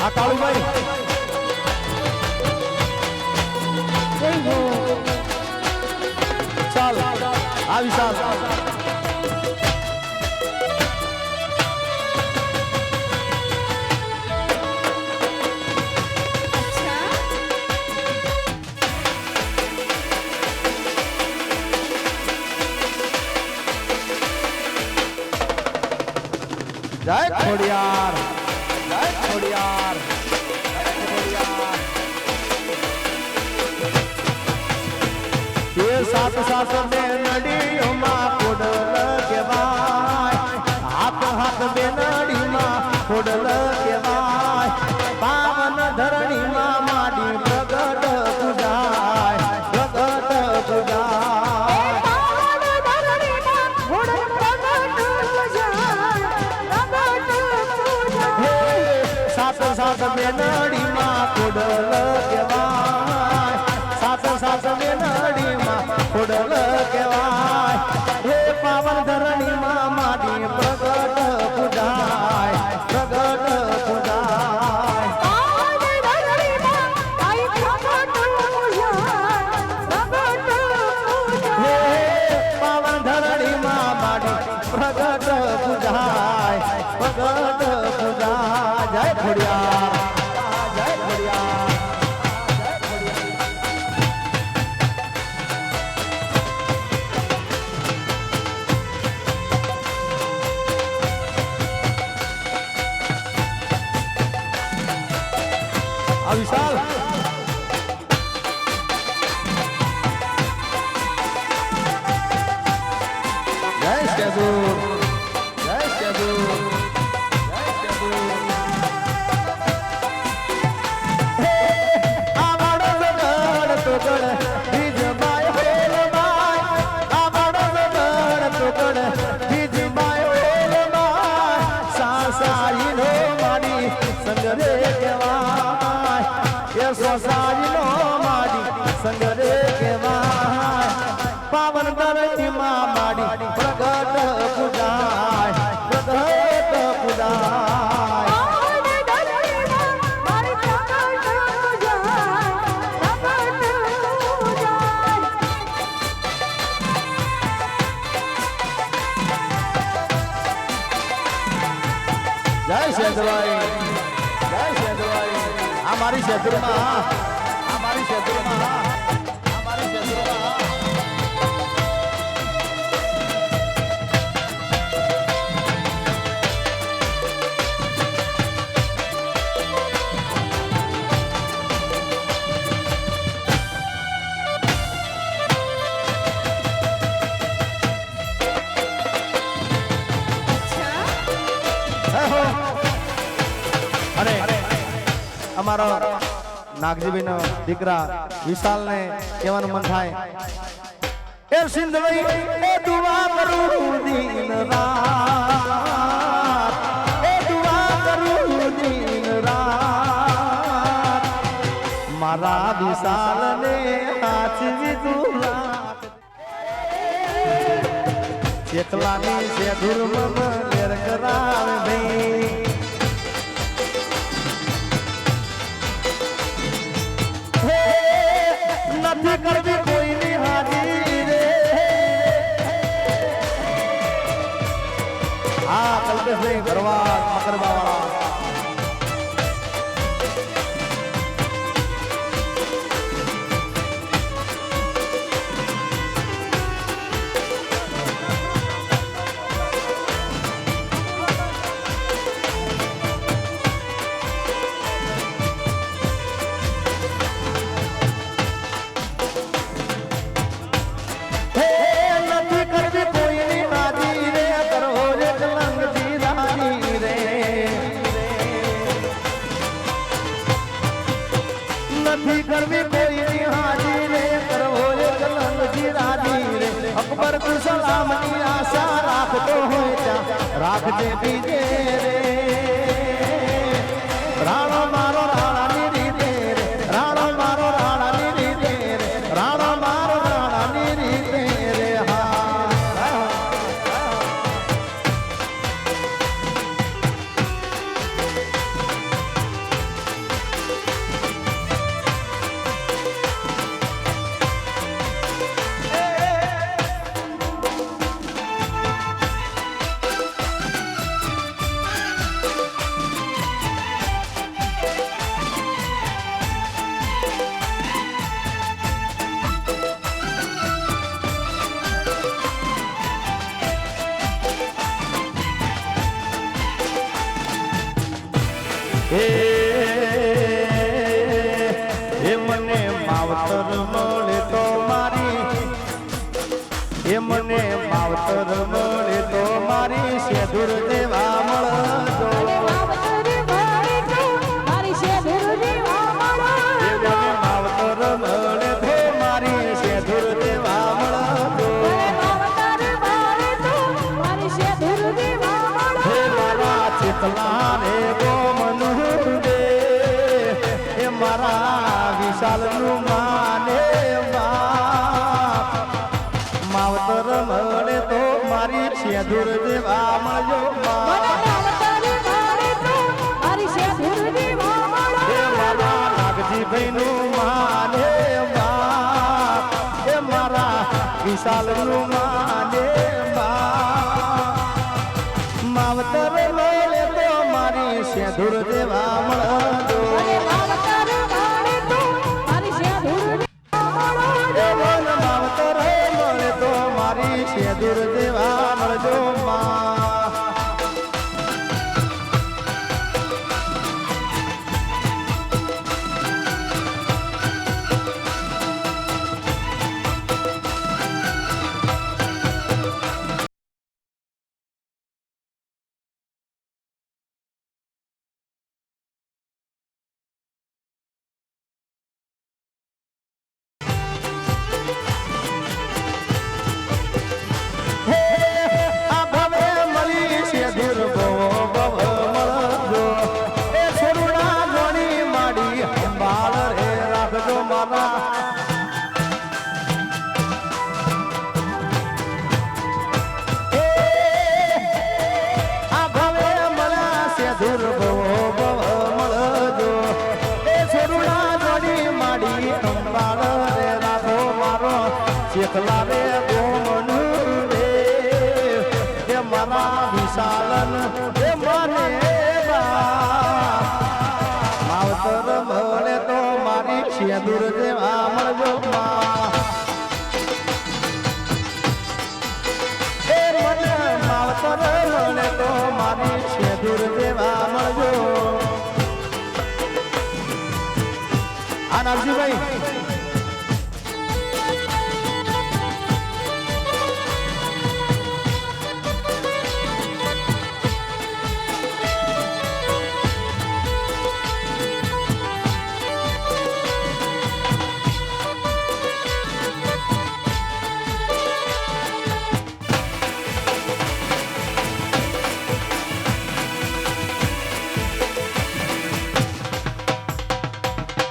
આ કાળુભાઈ ચાલ આવી ચાલ જય ખોડિયાર જય ખોડિયાર એ સાત સાત બેનડીઓમાં ખોડલ કહેવાય હાથ હાથ બેનડીમાં ખોડલ કહેવાય પાવન ધરણીમાં માડી પ્રગટ પૂજાય પ્રગટ પૂજાય સાત સાત બેનડીમાં ખોડલ કહેવાય સાત સાત બેનડીમાં ખોડલ કહેવાય હે પાવન ધરણીમાં માડી પ્રગટ પૂજાય પ્રગટ પૂજાય હે પાવન ધરણીમાં માડી પ્રગટ પૂજાય પ્રગટ પૂજાય જય ખોડિયાર જય ખોડિયાર વિશાલ જય શેદુર જય શેદુર જય શેદુર આવડ ગડ તો ગડ બીજ બાય હોલ બાય આવડ ગડ તો ગડ બીજ બાય હોલ બાય સાસાઈ નો માડી સંગરે કેવા સોસારીનો માડી સંગરે કહેવાય પાવન ધરતીમાં માડી પ્રગટ પૂજાય પ્રગટ પૂજાય જય શેદભાઈ જય શેદભાઈ हमारी क्षेत्र में हमारी क्षेत्र में हमारी क्षेत्र में અમારો નાગજીભાઈ નો દીકરા વિશાલ ને કહેવાનું મન થાય એ સિંધભાઈ એ દુઆ કરું દિન રાત એ દુઆ કરું દિન રાત મારા વિશાલ ને હાચવી દુલા ચેતલાની છે ધુર્મ લેર કરાવે ભાઈ નથી કરવી કોઈની હાજી રે હા કલ્પેશભાઈ ભરવાડ મકરબાવાળા નથી કરવી કોઈની હાજી રે કરવો રે કલંગજી રાજી રે અકબર તું સલામની આશા રાખતો હોય ત્યાં રાખજે બીજે રે રાણો મારો રાણાની રીતે રે રાણો મારો રાણાની રીતે રે રાણો મારો રાણાની રીતે રે એ મને માવતર મળે તો મારી એ મને માવતર મળે તો મારી સેદુર દેવા મળજો મારી સેદુર દેવા મળજો માવતર મળે તો મારી સેદુર દેવા મળજો મારી સેદુર દેવા મળજો મારા ચિતલા રે ગોમન દે એ મારા વિશાલ નું માને માવતર મળે તો મારી સેદુર દેવા મળજો મારી સેદુર દેવા મળજો મારા નાગજીભાઈ નું માને એ મારા વિશાલ નું માને માવતર મળે તો મારી સેદુર દેવા મળજો માવતર મળે તો મારી સેદુર દેવા મળજો ચેતલા રે ગોમન રે એ મારા વિશાલન એ મને માવતર મળે તો મારી સેદુર દેવા મળજો એ મને માવતર મળે તો મારી સેદુર દેવા મળજો આ નારજીભાઈ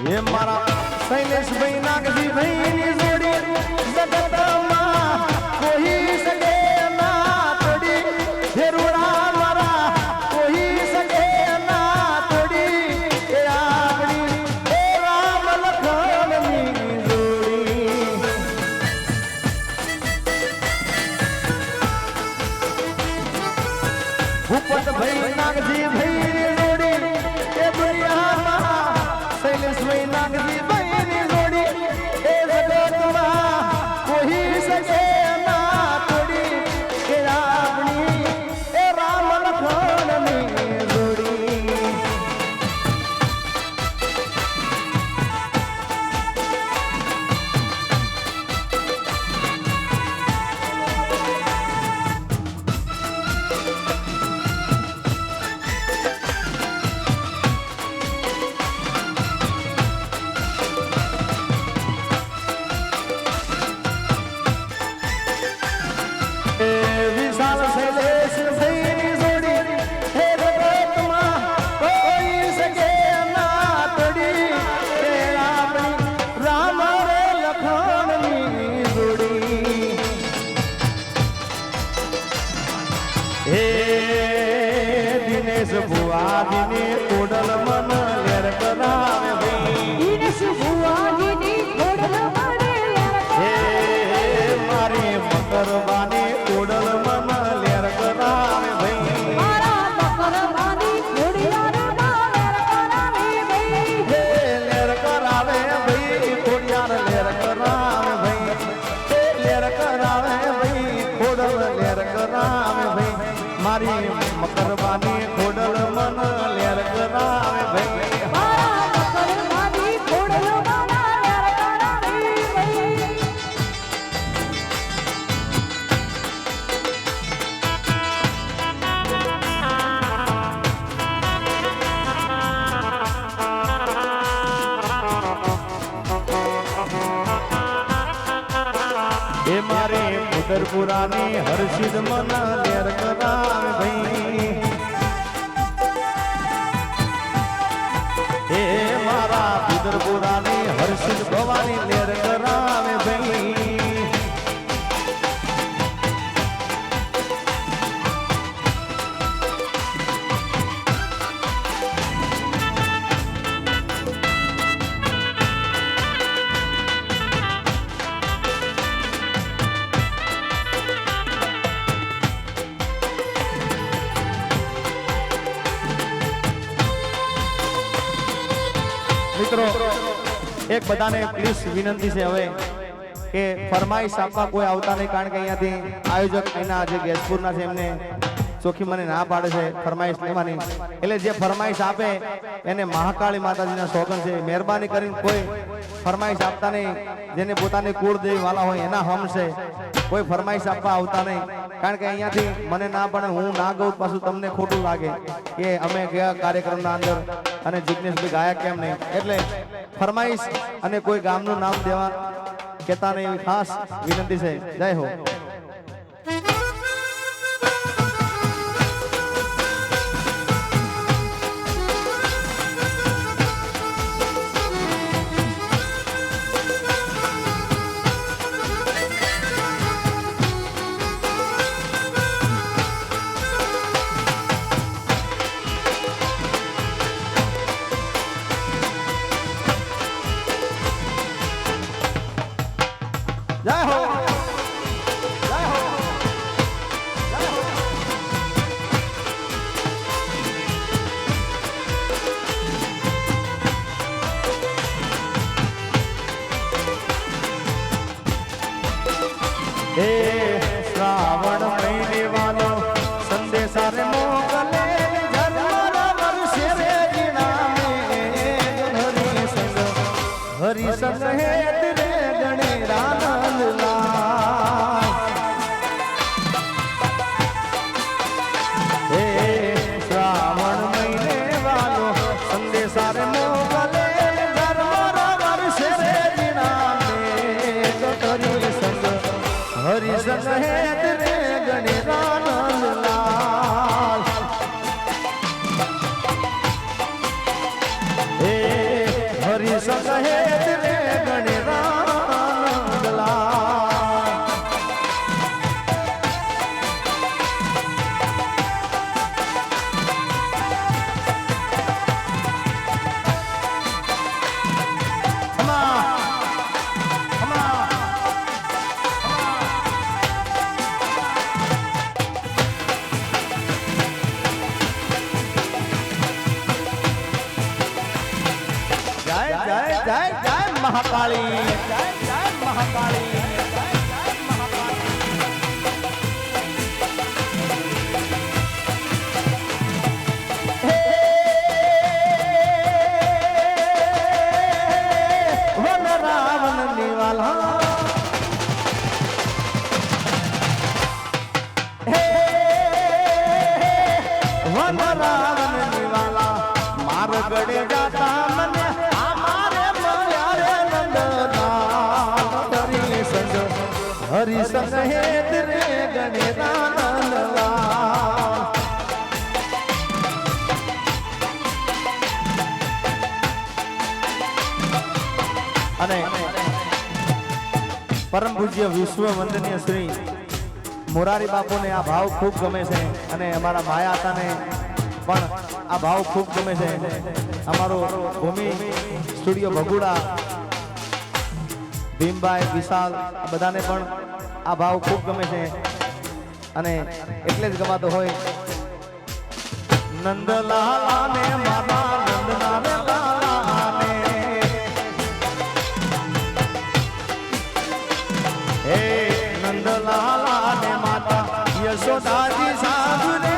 એ મારા શૈલેષભાઈ નાગજીભાઈ ની જોડી જગતમાં કોઈ સકે ના તોડી ફેરુડા મારા કોઈ સકે ના તોડી એ આપણી એ રામ લખનની જોડી ભૂપતભાઈ નાગજીભાઈ ની જોડી એ દુનિયામાં શૈલેષભાઈ નાગજીભાઈ ની જોડી એ જગતમાં કોઈ સકે ના તોડી કે આપણી એ રામ લખનની જોડી વિશાલ શૈલેષભાઈ ની જોડી હે જગતમાં કોઈ સકે ના તોડી હે આપણી રામ રે લખનની જોડી હે દિનેશ ભુવા દિને કોડલ મન લેર કરાવે ભાઈ દિનેશ ભુવાજીની કોડલ મને હે મારી મકરબાની કોડલ મન લેર કરાવે ભાઈ મારા મકરબાની ખોડિયાર લેર કરાવે ભાઈ હે લેર કરાવે ભાઈ ખોડિયાર લેર કરાવે ભાઈ હે લેર કરાવે ભાઈ ખોડલ લેર કરાવે ભાઈ મારી મકરબાની ખોડલ મન લેર કરાવે ભાઈ મારા મકરબાની ખોડલ માના લેર કરાવી ભાઈ એ મારે ઉદરપુરાની હર્ષિદ મન લેર કરાવે ભાઈ એ મારા ઉદરપુરાની હર્ષિદ ભવાની લેર કરાવે ભાઈ મિત્રો એક બધાને પ્લીઝ વિનંતી છે હવે કે ફરમાઈશ આપવા કોઈ આવતા નહીં કારણ કે અહીંયાથી આયોજક એના જે ગેસપુરના છે એમને ચોખ્ખી મને ના પાડે છે ફરમાઈશ લેવાની એટલે જે ફરમાઈશ આપે એને મહાકાળી માતાજીના સોગન છે મહેરબાની કરીને કોઈ ફરમાઈશ આપતા નહીં જેને પોતાની કુળદેવી વાલા હોય એના હમ છે કોઈ ફરમાઈશ આપવા આવતા નહીં કારણ કે અહીંયાથી મને ના પડે હું ના ગઉં પાછું તમને ખોટું લાગે કે અમે ગયા કાર્યક્રમના અંદર અને જિગ્નેશભાઈ ગાયા કેમ નહીં એટલે ફરમાઈશ અને કોઈ ગામનું નામ દેવા કહેતા નહીં એવી ખાસ વિનંતી છે જય હો જય હો જય હો જય હો હે શ્રાવણ મહિને વાલો સંદેશા રે મોકલે જન્મના વર્ષે રે જીનામે હરિ સંગ હે હરિ સહેત રે ગણેરાનંદ લાલ હે હરિ સહેત રે ગણેરાનંદ લાલ જય જય મહાકાળી જય જય મહાકાળી વન રાવણ નિવાલા હે વન રાવણ નિવાલા માર ગડે જાતા મને હરિ સંગ હેત રે ગણેરાનંદ લાલ અને પરમ પૂજ્ય વિશ્વ વંદનીય શ્રી મોરારી બાપુને આ ભાવ ખૂબ ગમે છે અને અમારા માયા હતાને પણ આ ભાવ ખૂબ ગમે છે અમારો ભૂમિ સ્ટુડિયો ભગુડા ભીમભાઈ વિશાલ આ બધાને પણ આ ભાવ ખૂબ ગમે છે અને એટલે જ ગમાતો હોય નંદલાલાને મારા નંદનાને લાલાને હે નંદલાલાને માતા યશોદાજી સાધુને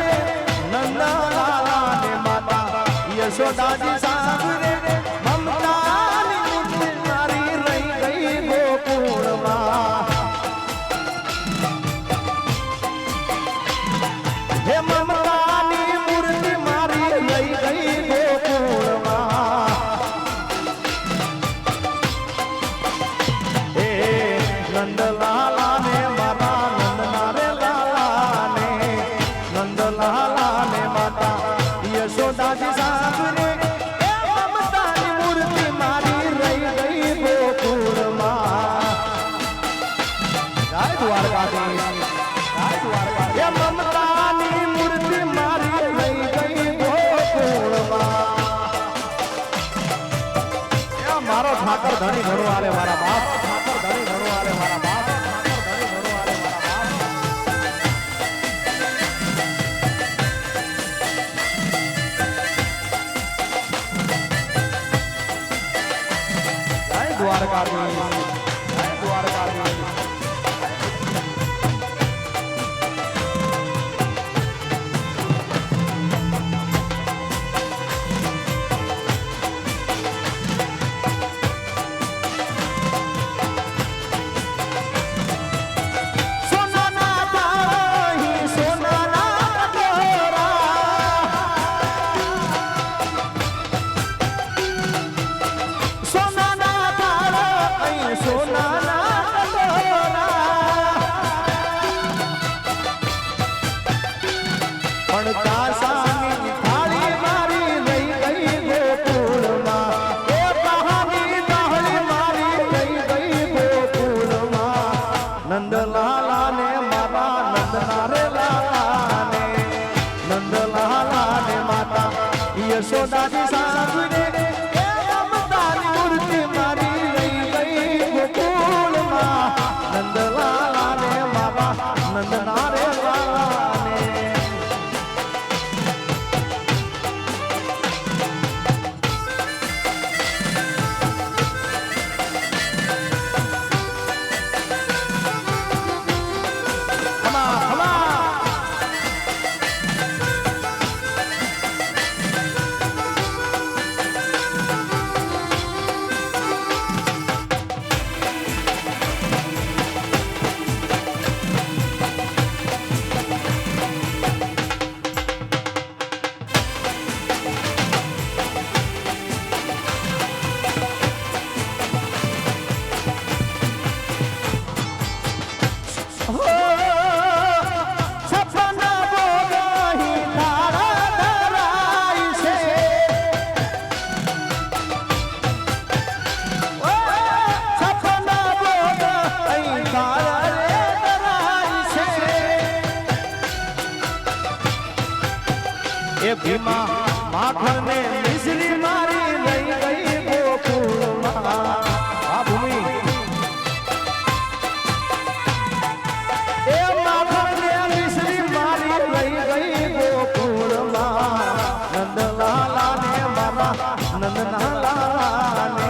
યશોદાજી સાંભળે મમતાની મૂર્તિ મારી રહી ગઈ ગોકુળમાં હે મમતાની મૂર્તિ મારી રહી ગઈ ગોકુળમાં હે નંદલાલા ને મારા નંદના રે લાલા ને નંદલાલા ને માતા યશોદાજી સાંભળે એ મમતાની મૂર્તિ મારી રહી ગઈ ગોકુળમાં જય દ્વારકાધીશ જય દ્વારકાધીશ એ મમતાની મૂર્તિ મારી રહી ગઈ ગોકુળમાં એ મારો ઠાકર ધણી ઘણું આલે મારા બાપ ઠાકર ધણી ઘણું આલે મારા બાપ ઠાકર ધણી ઘણું આલે મારા બાપ જય દ્વારકાધીશ જય દ્વારકાધીશ સોનાના તાળી સોનાના કટોરા સોનાના તાળી સોનાના કટોરા પણ કાસાની થાળી મારી રહી ગઈ ગોકુળમાં એ પહાની તાળી મારી રહી ગઈ ગોકુળમાં નંદલાલા ને મારા નંદના રે લાલા ને નંદલાલા ને માતા યશોદાજી સાંભળે એ મમતાની મૂર્તિ મારી રહી ગઈ ગોકુળમાં નંદલાલા ને મારા નંદના રે લાલા ને એ ભીમા માખણ ને મિશ્રી મારી લઈ ગઈ ગોકુળમાં આ ભૂમિ એ માખણ ને મિશ્રી મારી લઈ ગઈ ગોકુળમાં નંદલાલા ને મારા નંદના લાલા ને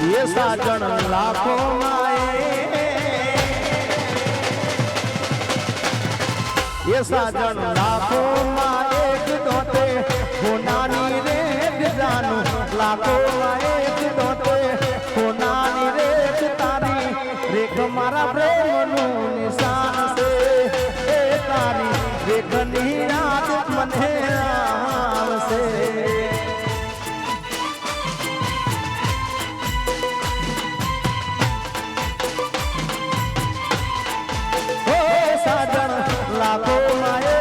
ये साजन लाखों माए ये साजन लाखों माँ एक दोते होनानी रे जानू लाखों माँ एक दोते होनानी रे तारी रेख मारा प्रेम नु निशान से ए तारी रेख नी याद मने आवसे साजन लाखों माए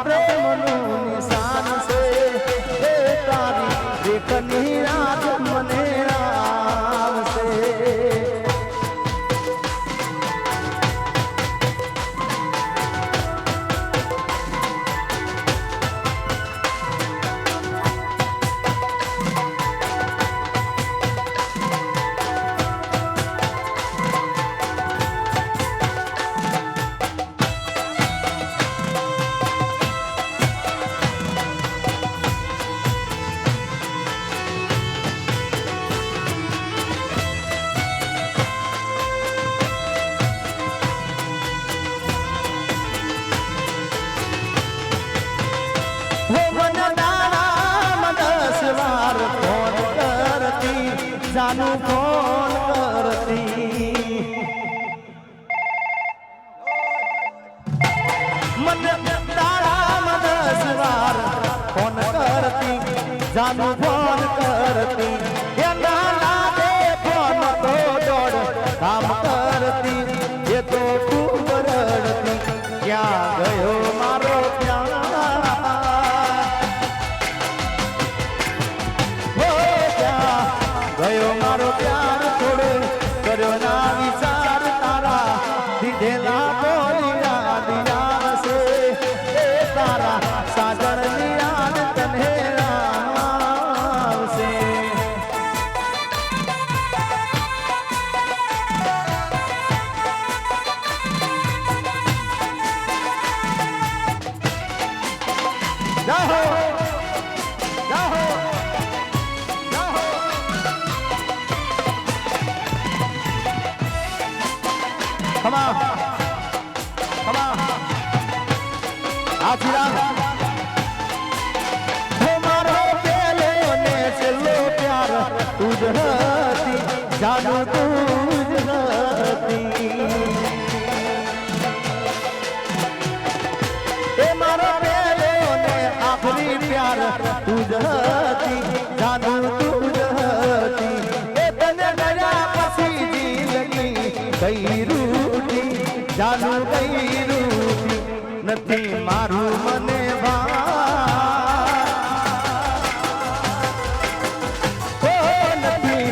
પ્રેમનું નિશાન છે એ તારી દેખની રાત મને આવશે જાનું ફોન કરતી મને તારામાં 10 વાર ફોન કરતી જાનું ફોન કરતી એના લાગે ફોન તો દોડ કામ કરતી એ તો ખૂબ રડતી ક્યાં ગયો મારો પ્યાર ગયો મારો પ્યાર છોડે કર્યો ના વિચાર તારા દીધેલા બોલી યાદ આવશે એ તારા સાજણની યાદ તને આવશે જાહો જાહો Come on. Come on. આજીરામ મારો પેલો ને છેલ્લો પ્યાર તું જ હતી જાનું તું જ હતી એ મારો પેલો ને આખરી પ્યાર તું જ હતી જાનું તું જ હતી એ તને ગયા પછી જિંદગી કઈ રૂટી જાનું કઈ રૂટી નથી મારું મને નથી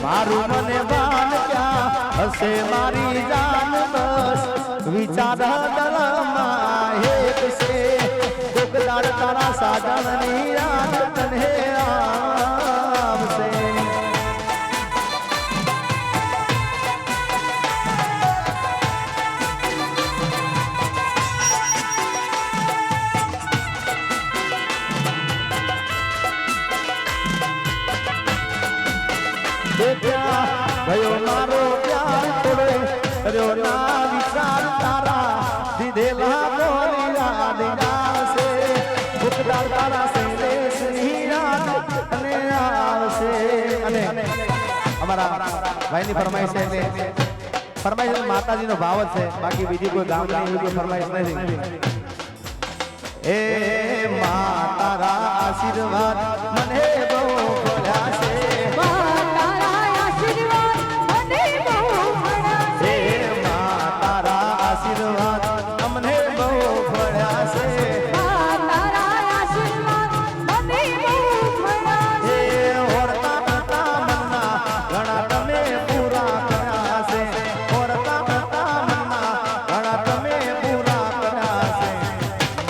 મારું મને ભાન ક્યાં હશે મારી જાન બસ વિચાર દલમાં એક છે કોકદાર તારા સાજણની યાદ તને આવશે ગયો મારો પ્યાર છોડે કર્યો ના વિચાર તારા દીધેલા બોલી યાદ આવશે ભૂતદાર તારા સંદેશની યાદ અને આવશે અને અમારા ભાઈની ફરમાઈશ છે એટલે ફરમાઈશ માતાજીનો ભાવ જ છે બાકી બીજી કોઈ ગામની એવી કોઈ ફરમાઈશ નથી એ મા તારા આશીર્વાદ મને બહુ મળ્યા છે આશીર્વાદ અમને બહુ મળ્યા છે તારા આશીર્વાદ મને બહુ મળ્યા છે ઓરતા હતા મનના ઘણા તમે પૂરા કર્યા છે ઓરતા હતા મનના ઘણા તમે પૂરા કર્યા છે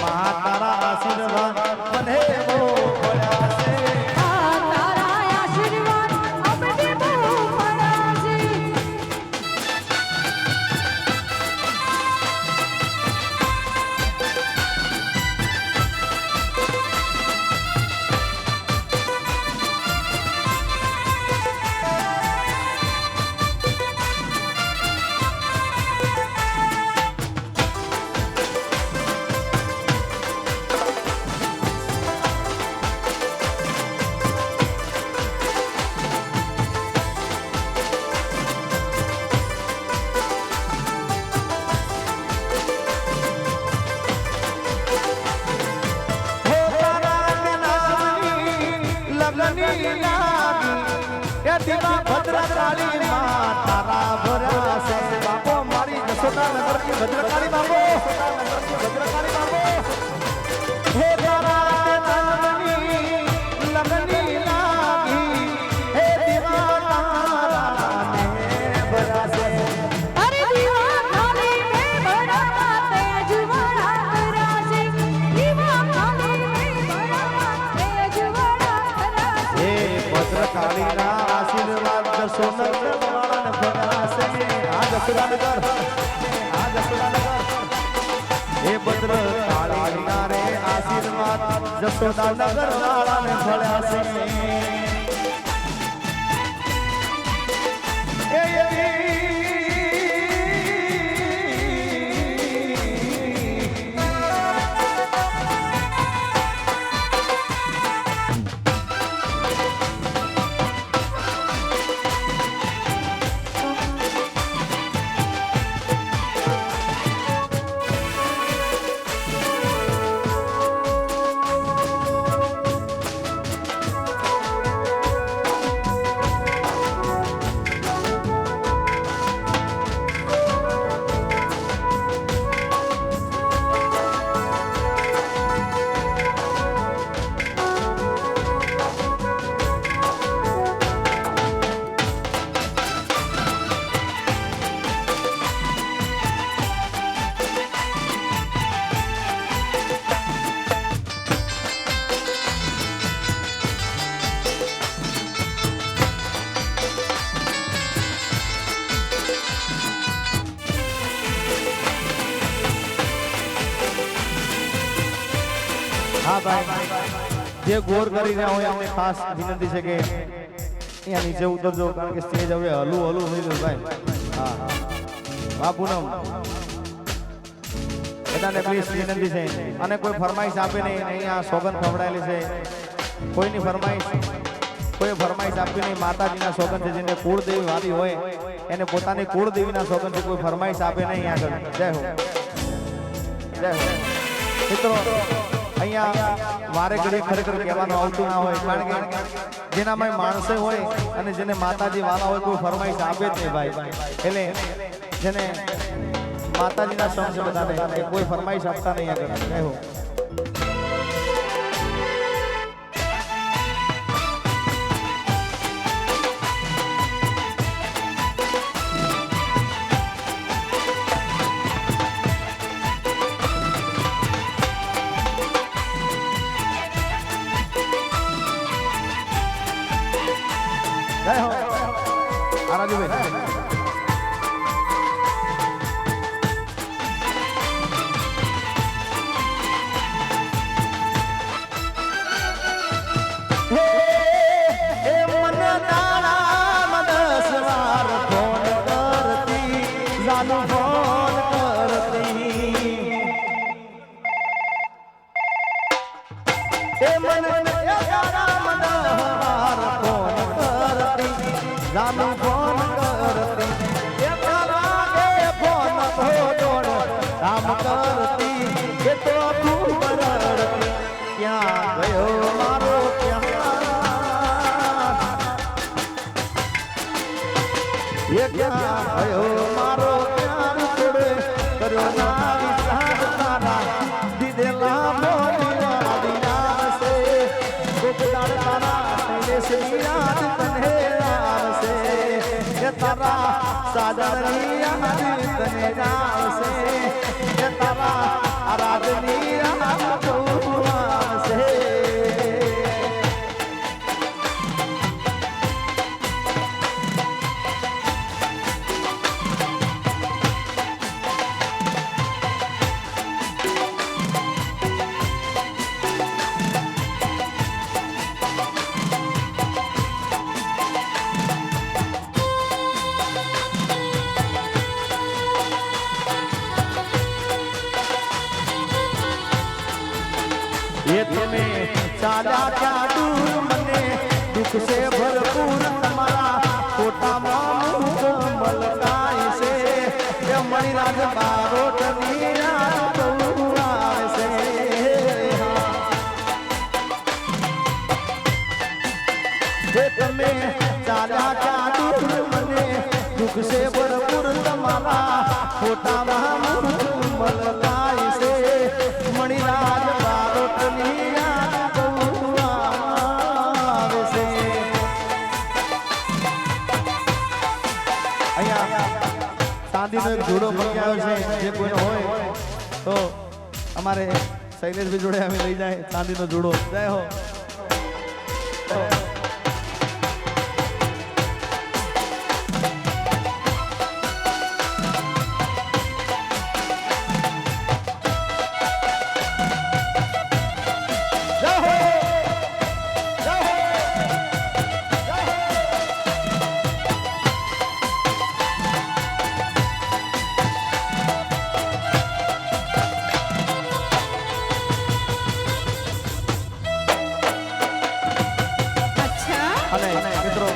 મા તારા આશીર્વાદ મને બહુ મળ્યા છે તારા આશીર્વાદ અમને બહુ મળ્યા છે ભદ્રકાળી માં તારા ભરાશે બાપો મારી જસોદા નગરની ભદ્રકાળી બાપો ભદ્રકાળી બાપો ભદ્રકાળીના આશીર્વાદ જશોનગર વાળાને ભગાશે આ જસુદાનગર એ ભદ્રકાળીના રે આશીર્વાદ જશોદાનગર વાળાને ભગાશે हाँ भाई जे गौर કરી રહ્યા હોય એમને ખાસ વિનંતી છે કે અહીંયા નીચે ઉતરજો કારણ કે સ્ટેજ હવે હલું થઈ ગયું ભાઈ હા બાપુનમ બધાને પ્લીઝ વિનંતી છે અને કોઈ ફરમાઈશ આપે નહીં અહીંયા સોગન ખવડાયેલી છે કોઈની ફરમાઈશ આપી નહીં માતાજીના સોગન છે જેને કુળદેવી વાલી હોય એને પોતાની કુળદેવીના સોગન છે કોઈ ફરમાઈશ આપે નહીં આગળ જય હો મિત્રો અહીંયા વારે ઘડી ખરેખર કહેવાનું આવતું ના હોય કારણ કે જેનામાં માણસે હોય અને જેને માતાજી વાલા હોય કોઈ ફરમાઈશ આપે જ નહીં ભાઈ એટલે જેને માતાજીના સંગ છે બધાને કોઈ ફરમાઈશ આપતા નહીં આગળ કહો जय हो आराजी भाई मन तारा मदसवार फोन करती जानू फोन करती मन तारा मदसवार फोन जानू फोन करती फोन छोड़ राम करती ये तो खूब रड़ती क्या गयो मारो ये क्या गयो मारो प्यार छोड़े करो ना विचार तारा दिदेला मोदिया दिया से गुप्तार तारा तेरे से याद तन्हे तारा साजनी याद तने जान से ये तारा आराधनी याद भगवान से ये तुम्हें चाला क्या दूर मने दुख से भरपूर तुम्हारा कोटा मामू कमलकाई से ये मणिराज बारोट नीरा बहुआ से ये तुम्हें चाला क्या दूर मने दुख से भरपूर तुम्हारा कोटा मामू कमलकाई से मणिराज ચાંદીનો એક જોડો મળી આવ્યો છે જે કોઈ હોય તો અમારે શૈલેષભાઈ જોડે અમે લઈ જાય ચાંદીનો જોડો જય હો અને મિત્રો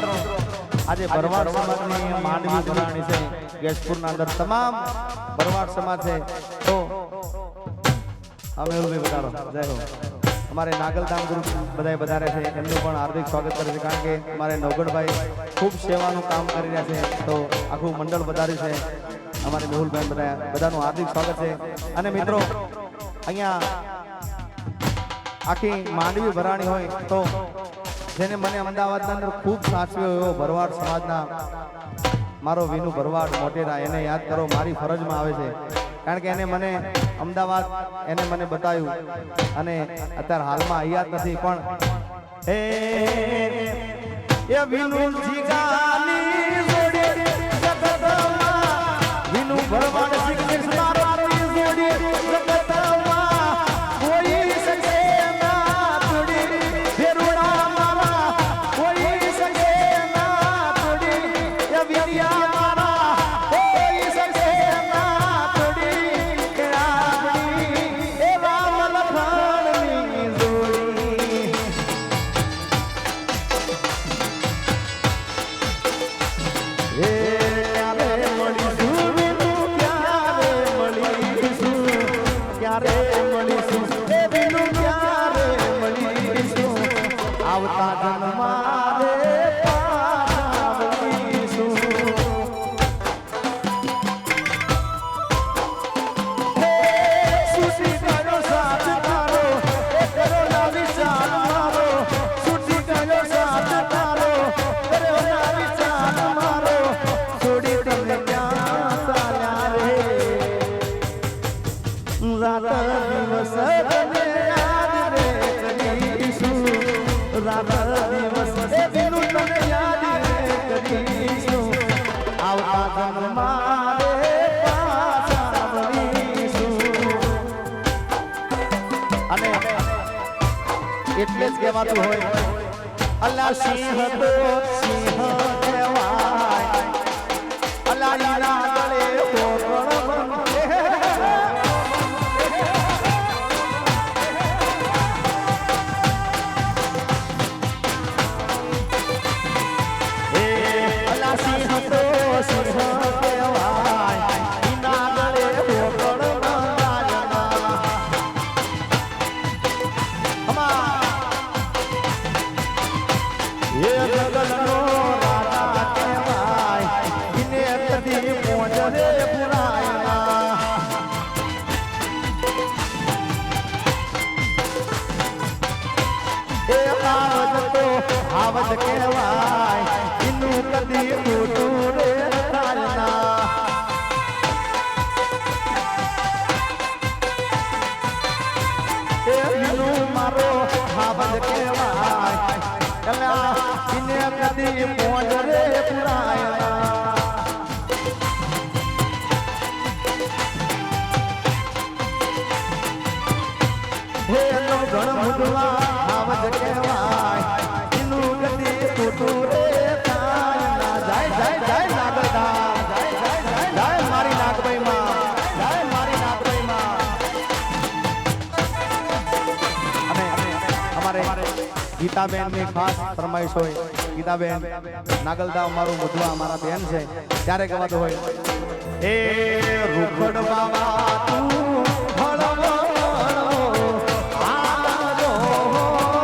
આજે ભરવાડ સમાજની માંડવી ભરાણી છે ગેસપુરના અંદર તમામ ભરવાડ સમાજ છે તો અમે એવું બતાડો જય હો અમારે નાગલધામ ગ્રુપ બધાય વધારે છે એમનું પણ હાર્દિક સ્વાગત કરે છે કારણ કે અમારે નવગણભાઈ ખૂબ સેવાનું કામ કરી રહ્યા છે તો આખું મંડળ વધાર્યું છે અમારે મેહુલભાઈ બધાનું હાર્દિક સ્વાગત છે અને મિત્રો અહીંયા આખી માંડવી ભરાણી હોય તો જેને મને અમદાવાદના અંદર ખૂબ સાચવ્યો એવો ભરવાડ સમાજના મારો વિનુ ભરવાડ મોટેરા એને યાદ કરો મારી ફરજમાં આવે છે કારણ કે એને મને અમદાવાદ એને મને બતાવ્યું અને અત્યારે હાલમાં યાદ નથી પણ એ વિનુ જીગાની જોડી જગતમાં વિનુ ભરવાડ સિગ્નેચર મારી જોડી જગતમાં કોઈ શકે ના જોડી ફેરુડા મારા કોઈ શકે ના જોડી એ વિરિયા મારા કોઈ શકે ના જોડી કે આપણી એ રામ લખણની જોડી એ ક્યારે મળીશું વિનુ ક્યારે મળીશું ક્યારે મળીશું એ વિનુ ક્યારે મળીશું આવતા જન્મમાં રે પાછા મળીશું હે સુશી ગયો સાથ તારો એ કરો ના વિચાર મારો સુશી ગયો સાથ તારો કરો ના વિચાર મારો છોડી તમે ક્યાં ચાલ્યા રે રાત દિવસ તને યાદ રે કરીશું રાત દિવસ એ વિનુ તને યાદ રે કરીશું આવતા જન્મમાં રે પાછા મળીશું અને એટલે જ કહેવાતું હોય અલ્લાહ સિંહ તો સિંહ કહેવાય અલ્લાહના ગળે પોકળ બંધે સિંહ તો સિંહ કહેવાય એના ગળે પોકળ બંધાયના એ જગતનો રાજા કહેવાય એને કદી મોજરે પુરાયના એ આવજ તો આવજ કહેવાય એનું કદી મોટું રે થાયના એ વિનુ મારો આવજ કહેવાય કલા એને કદી મોજરે પુરાયના હે નો ગણ મુદવા આવજ કહેવાય એનું કદી મોટું રે થાયના જય જય જય નાગલધામ જય જય જય જય મારી નાગભાઈ માં જય મારી નાગભાઈ માં અને અમારે ગીતાબેન ની ખાસ ફરમાઈશ હોય ગીતાબેન નાગલધામ મારું મુદવા અમારા બેન છે ત્યારે કહેવાતું હોય એ રૂખડ બાવા તું હળવો આજો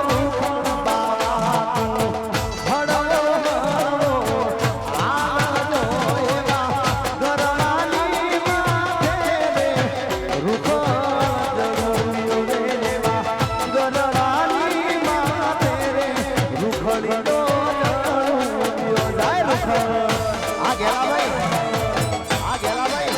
રૂખડ બાવા તું હળવો આજો એવા ઘરવાળી માથે રે રૂખડ જગમ્યો રે એવા ઘરવાળી માથે રે રૂખડી તો જગમ્યો જાય રૂખડ આ ગેલા ભાઈ આ ગેલા ભાઈ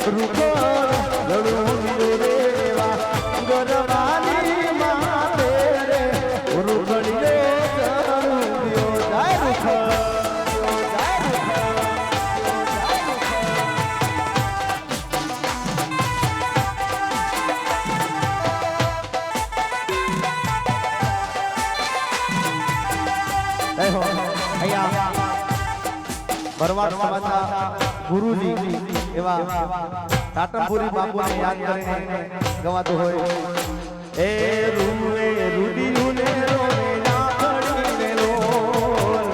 રૂખડ ભરવાડ સમાજના ગુરુજી એવા ટાટમપુરી બાપુને યાદ કરીને ગવાતો હોય એ રૂવે રૂદીને રોવે લાકડી રોલ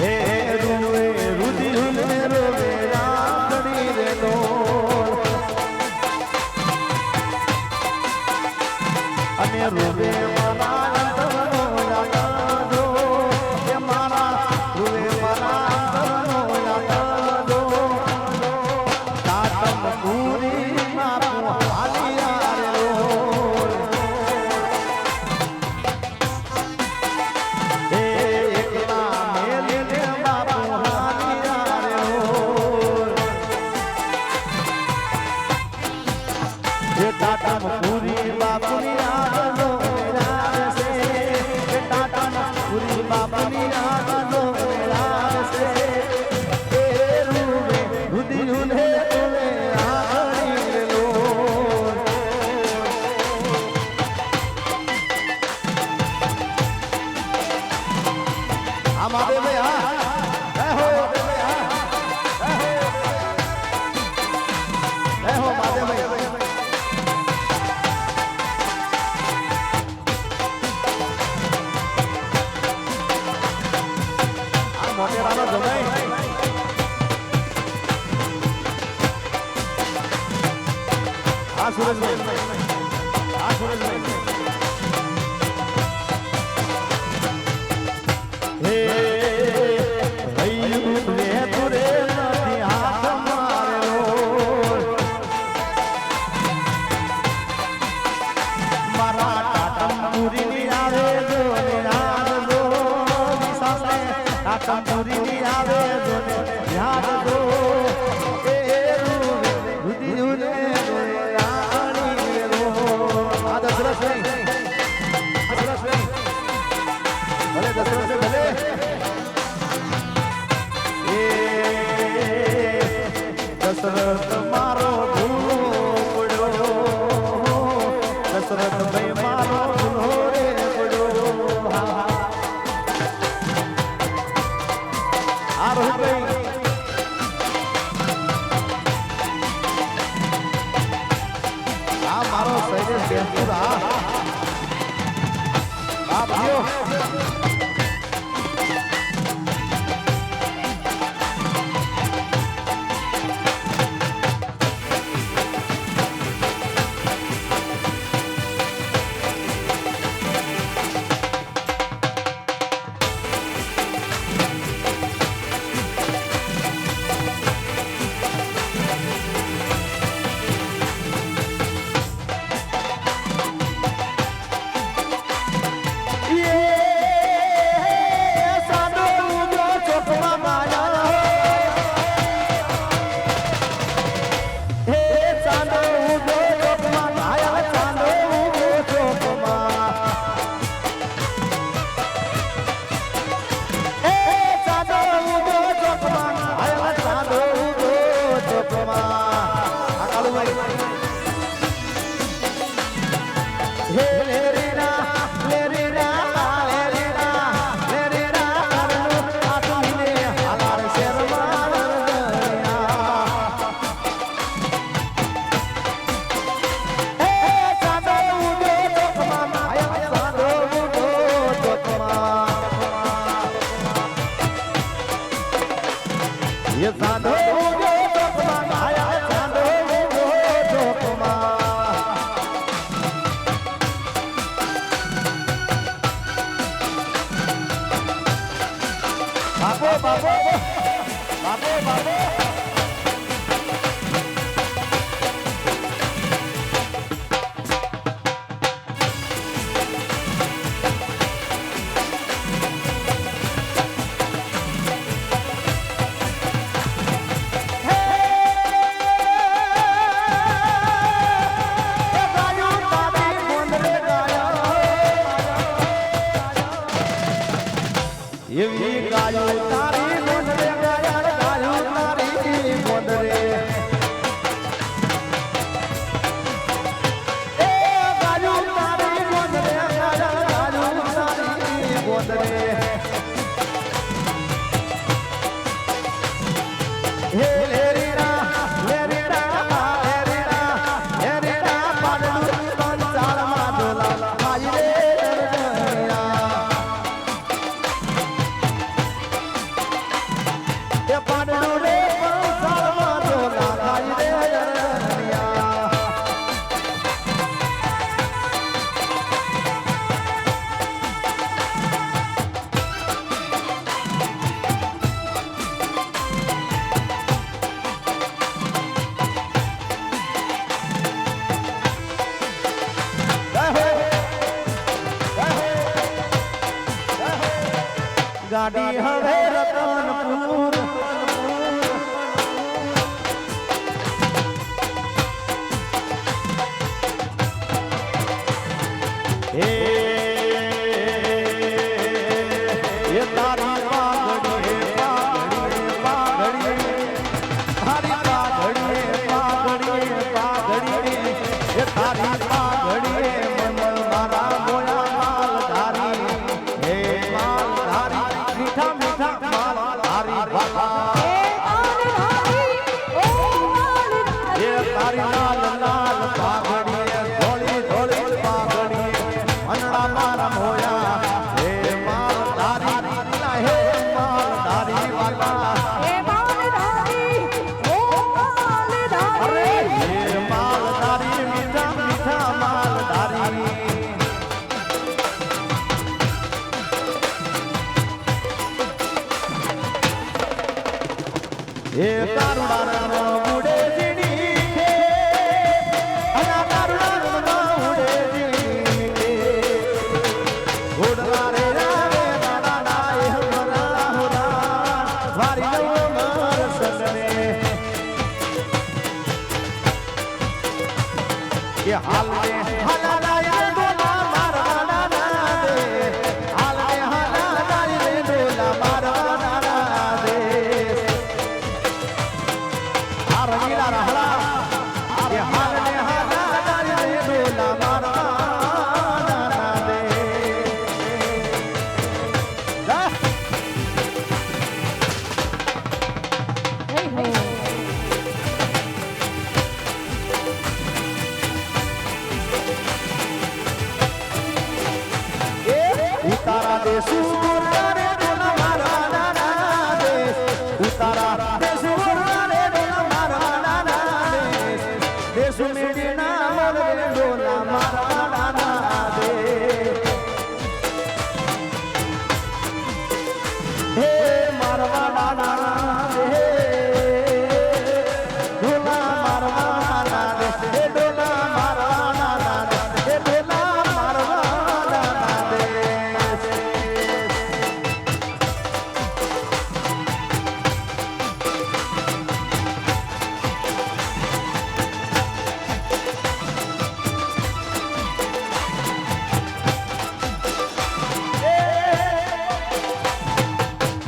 એ રૂવે રૂદીને રોવે લાકડી રોલ અને રૂવે પૂરી બાપુની આગળનો મેળાવ છે પૂરી બાપુની આગળનો મેળાવ છે એ રૂવે રુધિરુને તુને આગળી લો આ મારે ભાઈ હા હો હો મારે ભાઈ પૂરી આવે યાદ દો એ રૂદીને રાણી રો આ દશરથ ભલે દશરથ ભલે એ દશરથ મારો ભૂલો પડ્યો દશરથ ભાઈ મારો ભૂલો રે પડ્યો આ મારો શૈલેષ બેનપુર આ ભાઈઓ ये साधो आया साधो बाबो बाबो बाबो बाबो હે લેરીડા લેરીડા લેરીડા લેરીડા પાડડું પંચાળમાં ઢોલા માઈ રે રણજણિયા એ પાડડું રે પંચાળમાં ઢોલા માઈ રે રણજણિયા ગાડી હવે રતનપુર હે એ તારી પાઘડીએ પાઘડીએ પાઘડીએ તારી પાઘડીએ પાઘડીએ પાઘડીએ એ તારી પાઘડીએ મન મારા મોયા માલધારી હે માલધારી મીઠા મીઠા માલધારી બાપા એ તારી લાલ લાલ પાઘડીએ ધોળી ધોળી પાઘડીએ અનડા મારા મોયા હે માલધારી હે માલધારી બાપા અરે હે માલધારી મીઠા મીઠા માલધારી એ કારુડાનો ઉડે જીણી કે અના કારુડાનો ઉડે જીણી કે ઉડલા રે રાવે દાડા નાય હમરા હોરા વારી નો મર સસને એ હાલ મે હાલા નાય ડોલા મારવાના ના દે હાલ મે હાલા નાય ડોલા મારવાના ના દે રંગીલા રહલા એ હાલ ને હાલા નાય ડોલા મારવાના ના દે હે હે